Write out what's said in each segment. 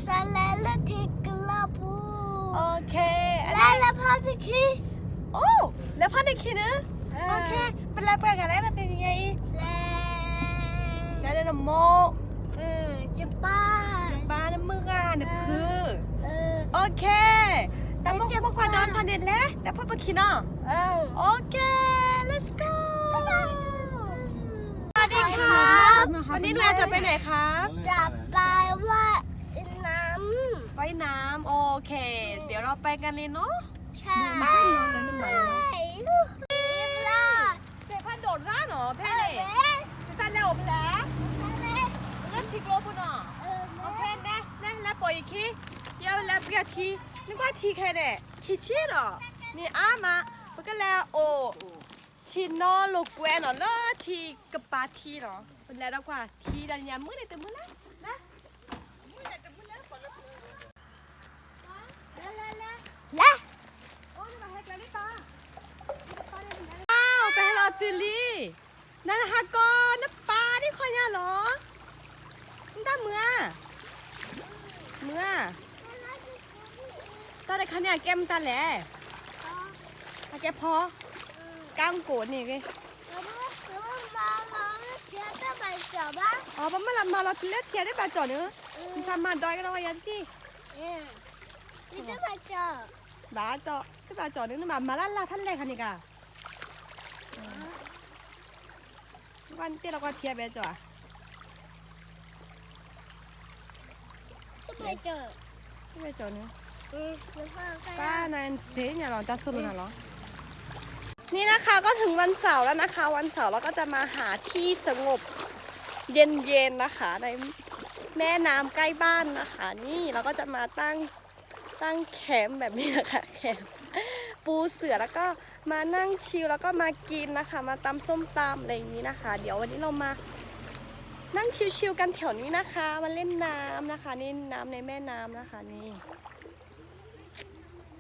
Salala tikalapu. โอเค Lala pasiki. โอ้แล้วพ่อในคิดนะโอเคเป็นไรเปิดกันแล้วแต่เป็นยังไงแล้วเดี๋ยวโม Japan. บ้านมึงอ่ะเนี่ยคือโอเคแต่เมื่อก่อนนอนทันเด็ดแล้วแต่พ่อไปคิดเนาะโอเค let's go สวัสดีครับวันนี้หนูแอนจะไปไหนครับ จะไปว่าน้ำ ว่ายน้ำโอเค เดี๋ยวเราไปกันเลยเนาะ ใช่ล่ะ เซพันโดดร่าเหรอแพ้เลยไปสั่นแล้วแผลเล่นทิกโลปุ่นอ่ะโอเคนะแล้วปล่อยอีกทีเดี๋ยวแล้วเปลี่ยนทีนึกว่าทีแค่เนี่ยคิดชื่อเหรอนี่อ้ามามันก็แล้วโอชินอลูกแวนเหรอแล้วทีกับปาทีเหรอเป็นแล้วกว่าทีดันยามือเนี่ยแต่มือแล้วนะมือเนี่ยแต่มือแล้วปล่อยแล้วล่ะ โอ้ยมาให้กันเลยตาอ้าวไปให้เราตื่นลีนั่นฮะก่อนน้ำปลาที่คอยเนี่ยเหรอมึงได้เมื่อตาได้คันเนี่ยแก้มตาแหล่ตาแกพอกล้ามโกดนี่ไงอ๋อปะเมื่อมาเราเล็ดเทียได้ปลาจ่อเนื้อมีสามารถดอยก็ได้ยันที่นี่จะมาเจอ บ้าจ่อที่ปลาจ่อเนื้อมาล่าท่านแรกคันนี้กะวันที่เราก็เทียบไปจ่อ จะมาเจอ ที่ไปจ่อเนื้อ แล้วพ่อก็ ป้านายเสียเนี่ยหรอตาสุรุนะหรอนี่นะคะก็ถึงวันเสาร์แล้วนะคะวันเสาร์เราก็จะมาหาที่สงบเย็นๆนะคะในแม่น้ำใกล้บ้านนะคะนี่เราก็จะมาตั้งแคมป์แบบนี้นะคะแคมป์ปูเสื่อแล้วก็มานั่งชิลแล้วก็มากินนะคะมาตำส้มตำอะไรอย่างนี้นะคะ เดี๋ยววันนี้เรามานั่งชิลๆกันแถวนี้นะคะมาเล่นน้ำนะคะนี่น้ำในแม่น้ำนะคะนี่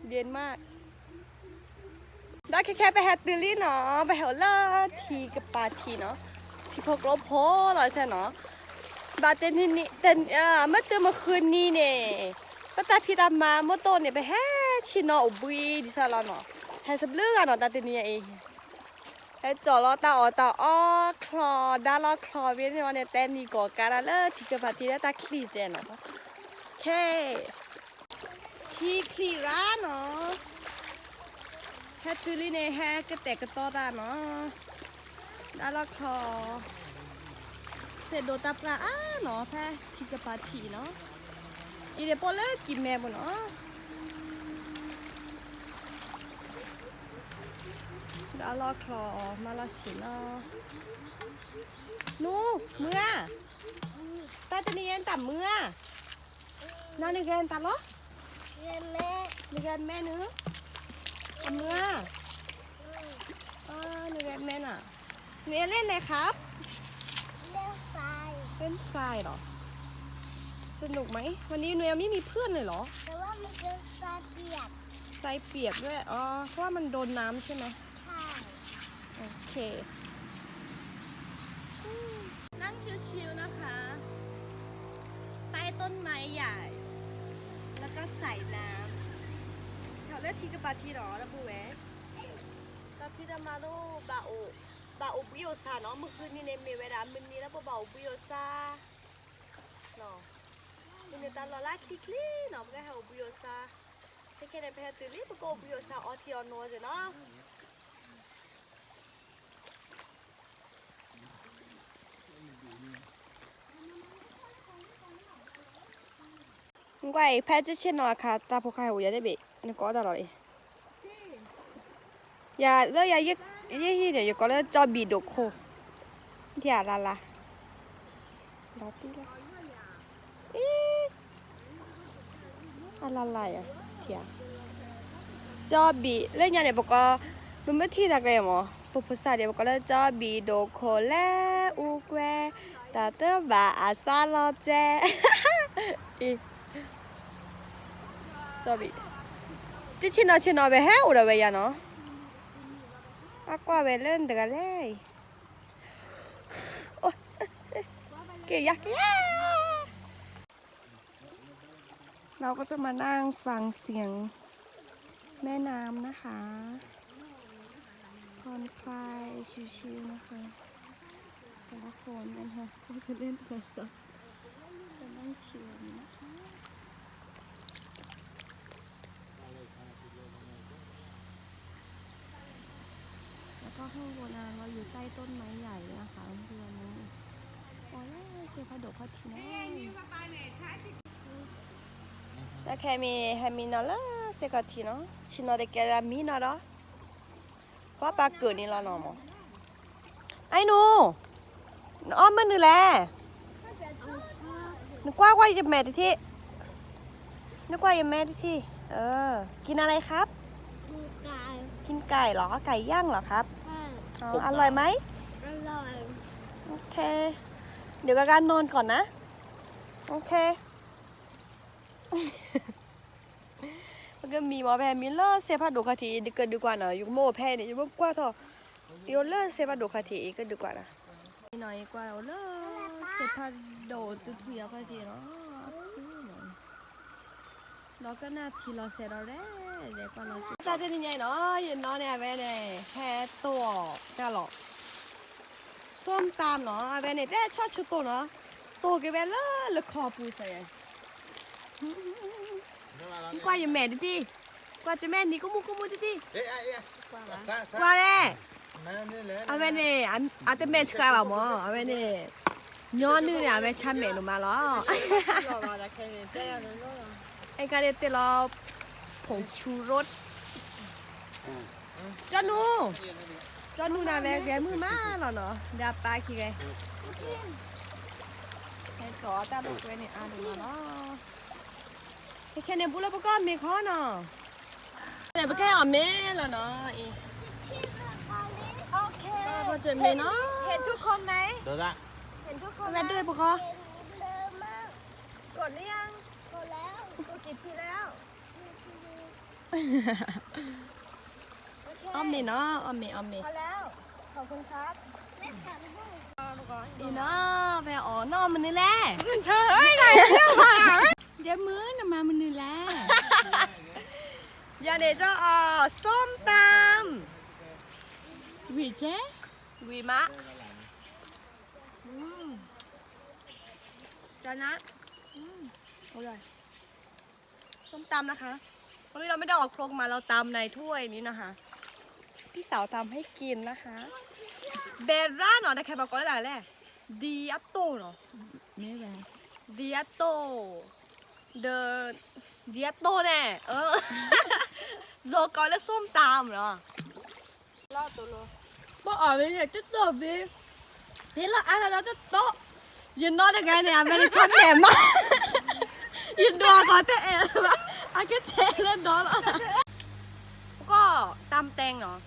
เย็นมากได้แค่ไปแฮตติลี่เนาะไปแถวเลอทีกับปาทีเนาะที่พกลบโพลอยใช่เนาะบาเตนนี่เตนเมื่อตื่นเมื่อคืนนี้เนี่ยก็ตาพี่ตามาเมื่อต้นเนี่ยไปแฮ่ชิโนอุบุยดิซาลอนเนาะแฮ่สับเลือกเนาะตาเตนนี่เองแฮ่จ่อล้อตาอ้อคลอด้าล้อคลอเวียนเนี่ยวันเนี่ยเต้นนี่ก่อการเลอทีกับปาทีแล้วตาคลีเจเนาะแค่ที่คลีร้านเนาะแฮตตูลีเนี่ยแฮกระแตกกระตอตาเนาะด้าล้อคลอเสร็จโดตาปลาเนาะแพ้ทีกับปาทีเนาะอีเดปอลเลอร์กินแม่บุญเนาะดาลอคลอมาลาชิเนาะนูเมื่อตาจะนี่ยันต่ำเมื่อนั่นนี่แกนตาล้อ เรียนแม่ นี่แกนแม่เนื้อเมื่อนี่แกนแม่น่ะเมียเล่นเลยครับ เล่นทราย เล่นทรายเหรอสนุกไหมวันนี้เนียไม่มีเพื่อนเลยเหรอ แต่ว่ามันเป็นทรายเปียก ทรายเปียกด้วยอ๋อเพราะว่ามันโดนน้ำใช่ไหม ใช่ โอเคนั่งชิวๆนะคะใต้ต้นไม้ใหญ่ แล้วก็ใส่น้ำแถวเลือดทีกับปาทีหรอแล้วปูเวตาพี่ดามาโดบาโอบิโอซาเนาะเมื่อคืนนี้ในเมเวลามันนี้แล้วบาโอบิโอซาเนาะมันจะตลอดละคลิเนาะก็ให้โอบิโอซาแค่ในแพทย์ตื่นรีบก็โอบิโอซาออทิออนโนเจ้เนาะ怪拍之前呢，看打破开我也得背，你搞到了嘞。呀，那呀一点就搞了找米都可，天啦啦，老低了。咦，啦啦呀，天。找米，那伢的不过，我们听那个么？不菩萨的不过了找米都可嘞，乌龟，打的吧阿萨老姐，咦。Sorry. Chứ chị nói về héo rồi bây giờ nó. Qua về lên được rồi. Ôi. Kìa kìa. เราก็จะมานั่งฟังเสียงแม่น้ำนะคะผ่อนคลายชิวๆนะคะแต่ละคนนะคะก็จะเล่นโทรศัพท์จะนั่งชิลนะคะแล้วก็ข้างบนเราอยู่ใต้ต้นไม้ใหญ่นะคะเพื่อนนี้โอ้ยเสียพาดกพาทีนะแต่แค่มีนอละเสกทีเนาะชิโนเด็กแกรามีนอละว่าปลาเกิดนี่เราหนอมไอ้หนูอ้อมมันนี่แหละนึกว่าจะแม่ที่นึกว่าจะแม่ที่กินอะไรครับ มีไก่ กินไก่เหรอไก่ย่างเหรอครับ ใช่ อ๋ออร่อยไหม อร่อย โอเค เดี๋ยวกับการนอนก่อนนะโอเค มันก็มีหมอแพมีเลอเซพาดูคาทีดีเกินดีกว่านะยุโมแพเนี่ยยุโมกว่าทอเดี๋ยวเลอเซพาดูคาทีก็ดีกว่านะหน่อยกว่าเลอเซพาโดตุทุยคาทีเนาะเราก็น่าทีเราเสร็จเราได้เดี๋ยวก่อนเราตาจะยังไงเนาะยืนเนาะเนี่ยแม่เนี่ยแค่ตัวแค่หรอกส้มตามเนาะแม่เนี่ยแต่ชอบชุดตัวเนาะตัวแกแม่เลยคอปูใส่กว่าอย่าแม่ดิที่กว่าจะแม่นี่ก็มุดิที่กว่าเลยเอาแม่เนี่ยอาจจะแม่ช่วยว่ามั้งเอาแม่เนี่ยย้อนนึงเนี่ยแม่ช้ำแม่ลงมาแล้วไอ้การเด็ดเราผงชูรสจอนูนะแวมือมาหรอเนาะเดี๋ยวปลาขี้ไงให้จอตามลูกเว้ยนี่ดูมาเนาะแค่เนี่ยบุญแล้วก็มีข้อเนาะเนี่ยแค่อเมแล้วเนาะอี โอเค ก็พอจะมีเนาะ เห็นทุกคนไหม เดี๋ยวละ เห็นทุกคน แม่ด้วยปุ๊ก เห็นเลยมาก กดหรือยัง พอแล้ว กดกี่ทีแล้ว โอเค อ้อมนี่เนาะอ้อมนี่ พอแล้ว ขอบคุณครับ เล่นกับลูก อีเนาะแม่อ๋อนอมันนี่แหละ เธอเอ้ยไหนเนี่ยมา เดี๋ยวมื้อน่ะมามันนี่แหละอย่าเดี๋ยวจะส้มตำ วีเจ๊ วีมะจานะอร่อยส้มตำนะคะวันนี้เราไม่ได้ออกครกมาเราตำในถ้วยนี้นะคะพี่สาวทำให้กินนะคะเบร่าเนาะแต่ใครบอกก่อนได้แหละดิอาโต้เนาะ ไม่แบง ดิอาโต้เดอดิอาโต้แน่โซกอนและส้มตำเนาะ ล่อตัวโล บอกอ๋อไม่เนี่ยจะตบดินี่เราอะไรเราจะโต๊ะยืนนอนยังไงเนี่ยไม่ได้ชักแหมมายืนดูก่อนแต่มาอาแค่เชเล่นนอนก็ตำแตงเนาะ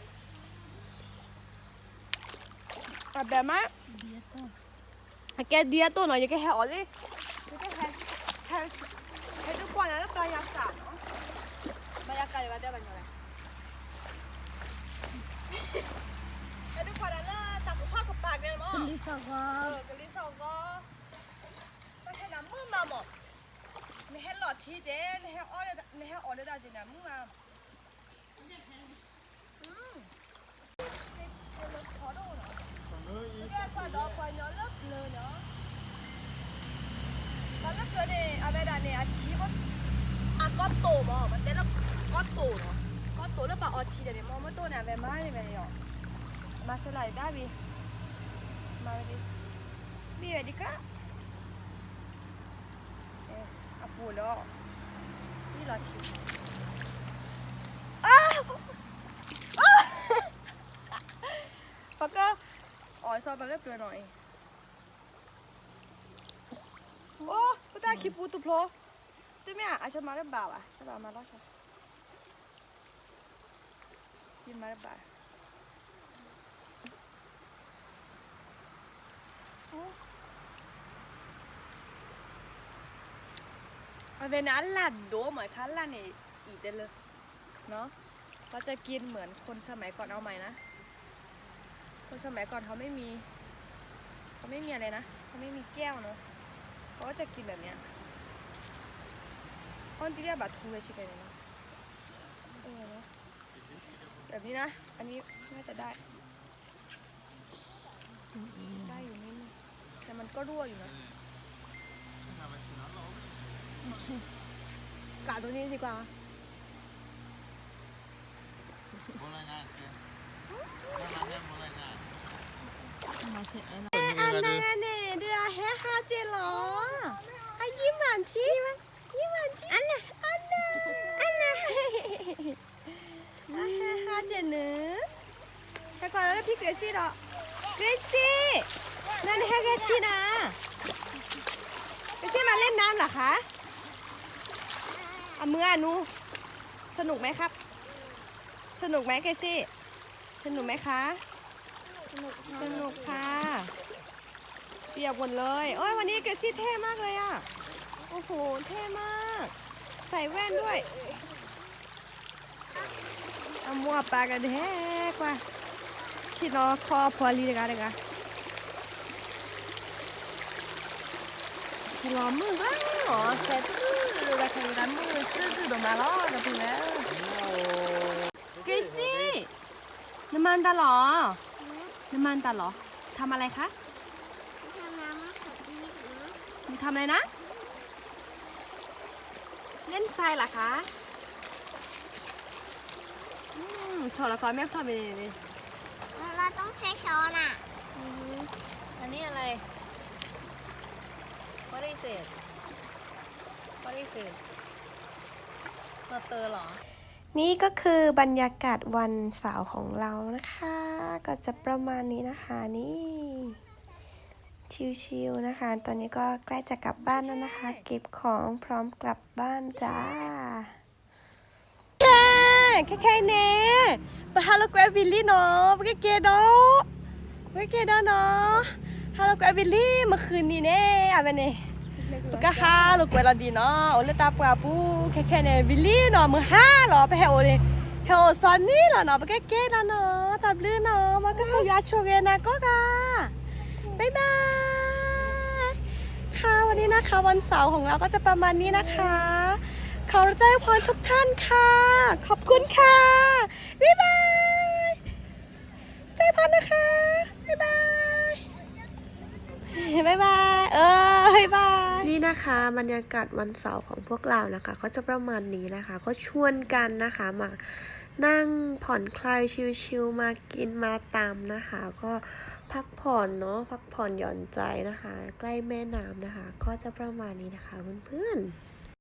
แบบมั้ยแกเดียตัวหน่อยอย่าแกแหวเลยอย่าแกแหทุกคนนะแล้วปลายาสาเนาะปลายากาเดี๋ยวมาได้บันอะไรแล้วทุกคนนะเลิศตักข้าวกับปากเลยมั้ง ลิซ่าก็ กะลิสองก็ต้องให้น้ำมือมาหมดในแฮหลอดทีเจในแฮออเดในแฮออเดได้จีน้ำมือมาขอดูหน่อยแกกว่าดอกกว่าเนาะเลิกเลยเนาะแล้วเลิกเลยเนี่ยอาเวดาเนี่ยอาชีพก็โตมั้งมันเต้นแล้วก็โตเนาะก็โตแล้วปะออทีเดี๋ยวมองมาโตเนี่ยแบบมาเนี่ยแบบนี้มาสลายได้บีมาดิบีสวัสดีครับอาปูแล้วนี่ลาทีปากก็อ๋อซอยปากก็เปลือยหน่อยโอ้พุทธาคิปูตุพโลที่ไม่อาจจะมาได้บ่าวอ่ะจะบ่าวมาแล้วใช่ยินมาได้บ่าวมันเป็นอันลัดโดเหมือนคันลัดนี่อีกเลยเนาะเราจะกินเหมือนคนสมัยก่อนเอาใหม่นะคนสมัยก่อนเขาไม่มีอะไรนะเขาไม่มีแก้วเนาะเขาก็จะกินแบบเนี้ย อนที่เรียกบัตรทุงเลยชิคกี้พายนะแบบนี้นะ อันนี้น่าจะได้อยู่นี่แต่มันก็รั่วอยู่นะกาดตรงนี้ดีกว่า มาเช็ดไอ้นั่น อันนั้นเนี่ยเดือแฮฮาเจหรออ่ะยิ้มหวานชิยิ้มหวานชิอันน่ะแฮฮาเจเนื้อแต่ก่อนแล้วพี่เกรซี่เหรอเกรซี่นั่นแฮเกซี่นะเกรซี่มาเล่นน้ำเหรอคะเมื่อหนูสนุกไหมครับ สนุกไหมเกรซี่สนุกไหมคะสนุกค่ะเปียกหมดเลยโอ้ยวันนี้เกรซี่เท่มากเลยอ่ะโอ้โหเท่มากใส่แว่นด้วยเอามัวปากกันแท้กว่าชิโนคอพอลีเด็กอะไรกันล้อมือบ้างเหรอเซ็ตหรือแบบการมือซื่อๆดมาล้อนะพี่แล้วเกรซี่น้ำมันตาหรอน้ำมันตาหรอทำอะไรคะ ทำน้ำมะขามนิดนะ มึงทำอะไรนะ เล่นทรายเหรอคะถอดละครแม่ทำไปเลย เราต้องใช้ช้อนอ่ะ อันนี้อะไร What is it What is it มาเตอร์เหรอ นี่ก็คือบรรยากาศวันเสาร์ของเรานะคะ ก็จะประมาณนี้นะคะนี่ชิลๆนะคะ ตอนนี้ก็ใกล้จะกลับบ้านแล้วนะคะ เก็บของพร้อมกลับบ้านจ้าแค่เน่ไปฮาโลแกรวิลลี่เนาะไปเกดอไปเกดอเนาะฮาโลแกรวิลลี่เมื่อคืนนี้เน่อะไรเนี่ยปกฮาโลแกรลดีเนาะโอเลตาปราปูแค่เน่วิลลี่เนาะมือห้าเหรอไปเฮโอเลยเฮโอซอนนี่เหรอเนาะไปเกดอเนาะตับลื่นเนาะมันก็สยาโชเกนะก็กาบ๊ายบายค่ะวันนี้นะคะวันเสาร์ของเราก็จะประมาณนี้นะคะขอใจพรทุกท่านค่ะขอบคุณค่ะบ๊ายบายใจพรนะคะบ๊ายบายบ๊ายบายบ๊ายบายนี่นะคะบรรยากาศวันเสาร์ของพวกเรานะคะก็จะประมาณนี้นะคะก็ชวนกันนะคะมานั่งผ่อนคลายชิลๆมากินมาตามนะคะก็พักผ่อนเนาะพักผ่อนหย่อนใจนะคะใกล้แม่น้ำนะคะก็จะประมาณนี้นะคะเพื่อนๆ